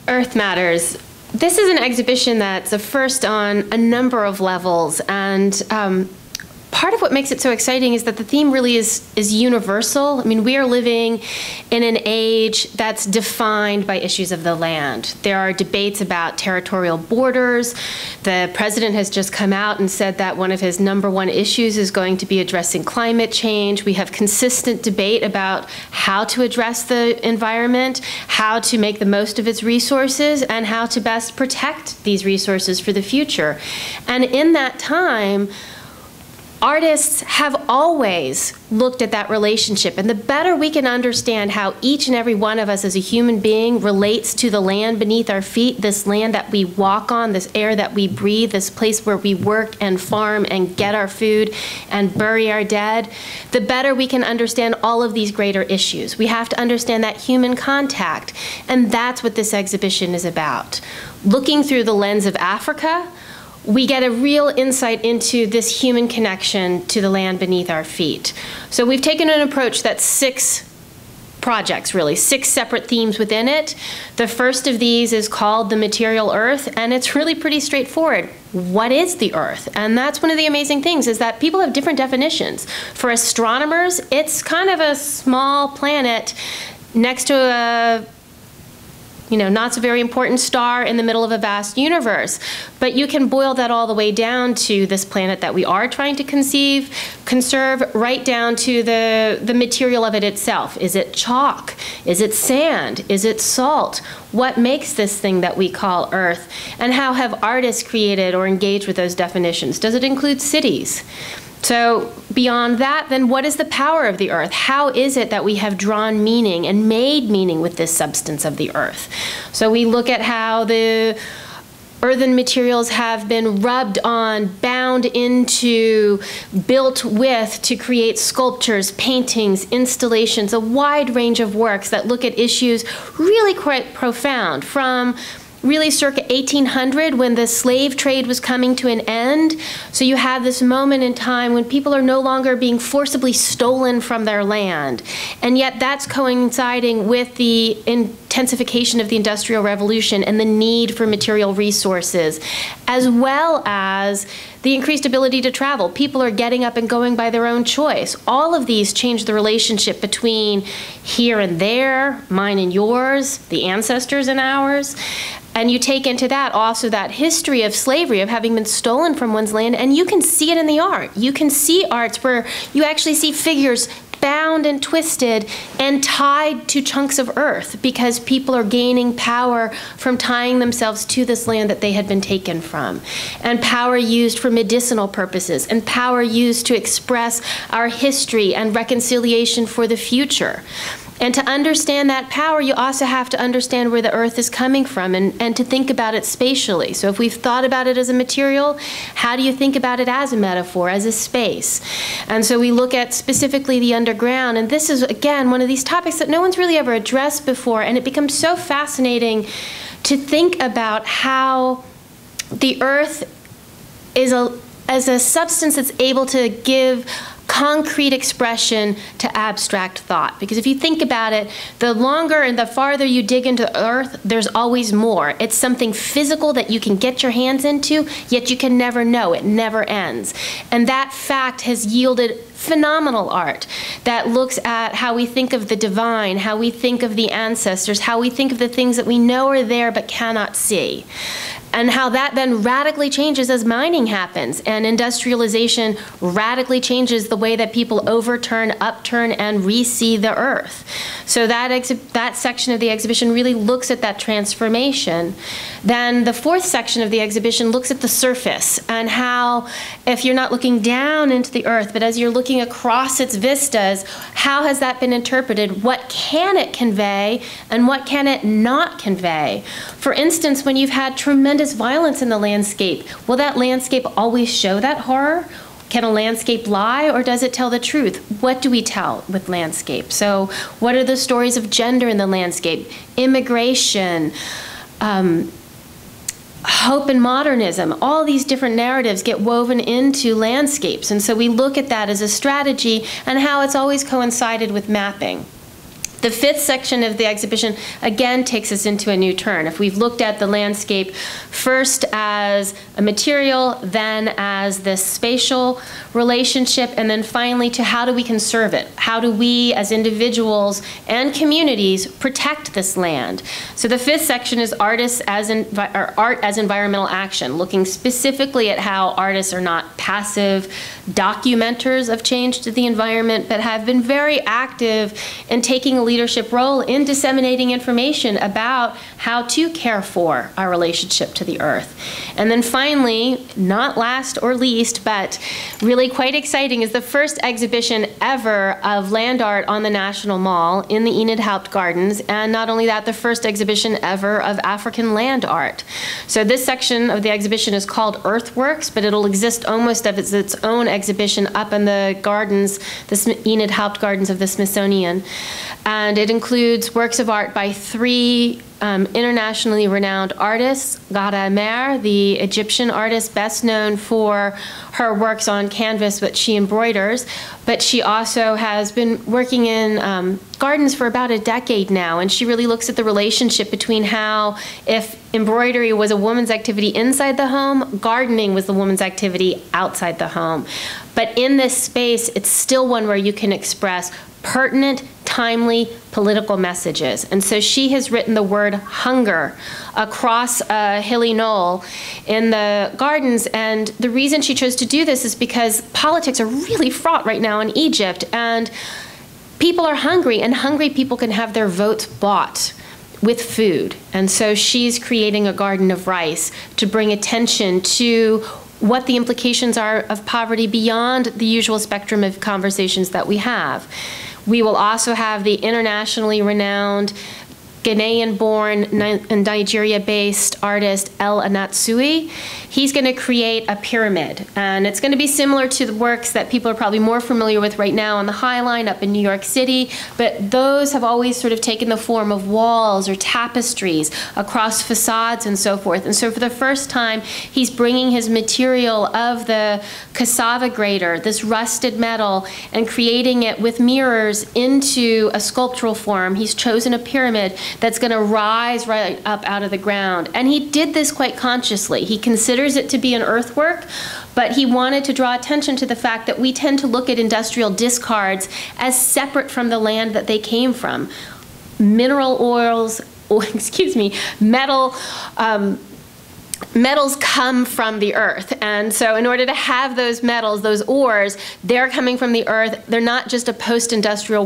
Earth Matters. This is an exhibition that's a first on a number of levels, and part of what makes it so exciting is that the theme really is universal. I mean, we are living in an age that's defined by issues of the land. There are debates about territorial borders. The president has just come out and said that one of his #1 issues is going to be addressing climate change. We have consistent debate about how to address the environment, how to make the most of its resources, and how to best protect these resources for the future. And in that time, artists have always looked at that relationship, and the better we can understand how each and every one of us as a human being relates to the land beneath our feet, this land that we walk on, this air that we breathe, this place where we work and farm and get our food and bury our dead, the better we can understand all of these greater issues. We have to understand that human contact, and that's what this exhibition is about. Looking through the lens of Africa, we get a real insight into this human connection to the land beneath our feet. So we've taken an approach that's 6 projects, really, 6 separate themes within it. The first of these is called The Material Earth, and it's really pretty straightforward. What is the Earth? And that's one of the amazing things, is that people have different definitions. For astronomers, it's kind of a small planet next to a not so very important star in the middle of a vast universe. But you can boil that all the way down to this planet that we are trying to conserve, right down to the material of it itself. Is it chalk? Is it sand? Is it salt? What makes this thing that we call Earth? And how have artists created or engaged with those definitions? Does it include cities? So beyond that, then what is the power of the Earth? How is it that we have drawn meaning and made meaning with this substance of the Earth? So we look at how the earthen materials have been rubbed on, bound into, built with to create sculptures, paintings, installations, a wide range of works that look at issues really quite profound, from really circa 1800, when the slave trade was coming to an end. So you have this moment in time when people are no longer being forcibly stolen from their land. And yet that's coinciding with the intensification of the Industrial Revolution and the need for material resources, as well as the increased ability to travel. People are getting up and going by their own choice. All of these change the relationship between here and there, mine and yours, the ancestors and ours. And you take into that also that history of slavery, of having been stolen from one's land, and you can see it in the art. You can see arts where you actually see figures bound and twisted and tied to chunks of earth, because people are gaining power from tying themselves to this land that they had been taken from. And power used for medicinal purposes, and power used to express our history and reconciliation for the future. And to understand that power, you also have to understand where the Earth is coming from, and to think about it spatially. So if we've thought about it as a material, how do you think about it as a metaphor, as a space? And so we look at specifically the underground, and this is, again, one of these topics that no one's really ever addressed before, and it becomes so fascinating to think about how the Earth is as a substance that's able to give concrete expression to abstract thought. Because if you think about it, the longer and the farther you dig into Earth, there's always more. It's something physical that you can get your hands into, yet you can never know. It never ends. And that fact has yielded phenomenal art that looks at how we think of the divine, how we think of the ancestors, how we think of the things that we know are there but cannot see. And how that then radically changes as mining happens, and industrialization radically changes the way that people overturn, upturn, and re-see the Earth. So that section of the exhibition really looks at that transformation. Then the 4th section of the exhibition looks at the surface, and how, if you're not looking down into the Earth, but as you're looking across its vistas, how has that been interpreted? What can it convey, and what can it not convey? For instance, when you've had tremendous violence in the landscape, will that landscape always show that horror? Can a landscape lie, or does it tell the truth? What do we tell with landscape? So what are the stories of gender in the landscape? Immigration, hope and modernism, all these different narratives get woven into landscapes. And so we look at that as a strategy and how it's always coincided with mapping. The fifth section of the exhibition, again, takes us into a new turn. If we've looked at the landscape first as a material, then as this spatial relationship, and then finally to how do we conserve it? How do we, as individuals and communities, protect this land? So the fifth section is art as environmental action, looking specifically at how artists are not passive documenters of change to the environment, but have been very active in taking a leadership role in disseminating information about how to care for our relationship to the earth. And then finally, not last or least, but really quite exciting, is the first exhibition ever of land art on the National Mall in the Enid Haupt Gardens, and not only that, the first exhibition ever of African land art. So this section of the exhibition is called Earthworks, but it'll exist almost as its own exhibition up in the gardens, the Enid Haupt Gardens of the Smithsonian. And it includes works of art by three internationally renowned artists. Ghada Mer, the Egyptian artist best known for her works on canvas, which she embroiders, but she also has been working in gardens for about a decade now, and she really looks at the relationship between how, if embroidery was a woman's activity inside the home, gardening was the woman's activity outside the home. But in this space, it's still one where you can express pertinent, timely political messages. And so she has written the word hunger across a hilly knoll in the gardens. And the reason she chose to do this is because politics are really fraught right now in Egypt. And people are hungry, and hungry people can have their votes bought with food. And so she's creating a garden of rice to bring attention to what the implications are of poverty beyond the usual spectrum of conversations that we have. We will also have the internationally renowned Ghanaian-born and Nigeria-based artist Anatsui. He's going to create a pyramid, and it's going to be similar to the works that people are probably more familiar with right now on the High Line up in New York City, but those have always sort of taken the form of walls or tapestries across facades and so forth. And so for the first time, he's bringing his material of the cassava grater, this rusted metal, and creating it with mirrors into a sculptural form. He's chosen a pyramid that's going to rise right up out of the ground. And he did this quite consciously. He considers it to be an earthwork, but he wanted to draw attention to the fact that we tend to look at industrial discards as separate from the land that they came from. Mineral oils, metals come from the earth. And so in order to have those metals, those ores, they're coming from the earth. They're not just a post-industrial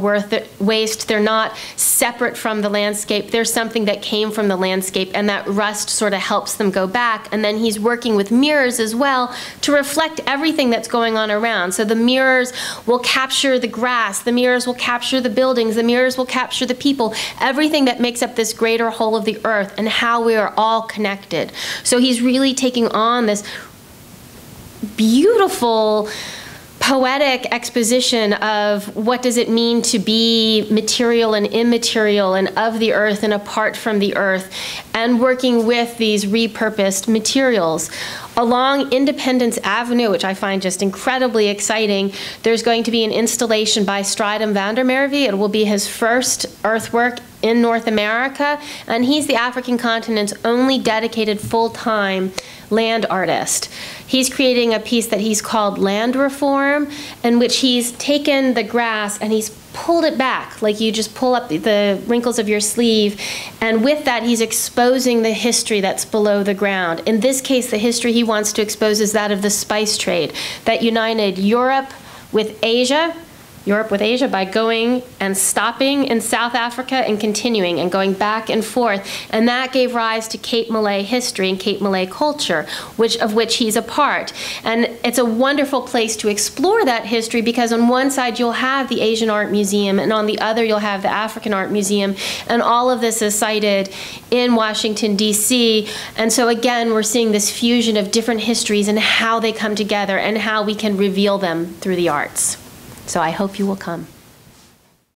waste. They're not separate from the landscape. They're something that came from the landscape, and that rust sort of helps them go back. And then he's working with mirrors as well to reflect everything that's going on around. So the mirrors will capture the grass. The mirrors will capture the buildings. The mirrors will capture the people. Everything that makes up this greater whole of the earth and how we are all connected. So he's really taking on this beautiful poetic exposition of what does it mean to be material and immaterial and of the earth and apart from the earth, and working with these repurposed materials. Along Independence Avenue, which I find just incredibly exciting, there's going to be an installation by Strijdom van der Merwe. It will be his first earthwork in North America, and he's the African continent's only dedicated full-time land artist. He's creating a piece that he's called Land Reform, in which he's taken the grass and he's pulled it back, like you just pull up the wrinkles of your sleeve, and with that he's exposing the history that's below the ground. In this case, the history he wants to expose is that of the spice trade that united Europe with Asia by going and stopping in South Africa and continuing and going back and forth. And that gave rise to Cape Malay history and Cape Malay culture, of which he's a part. And it's a wonderful place to explore that history, because on one side you'll have the Asian Art Museum, and on the other you'll have the African Art Museum. And all of this is sited in Washington, D.C. And so again, we're seeing this fusion of different histories and how they come together and how we can reveal them through the arts. So I hope you will come.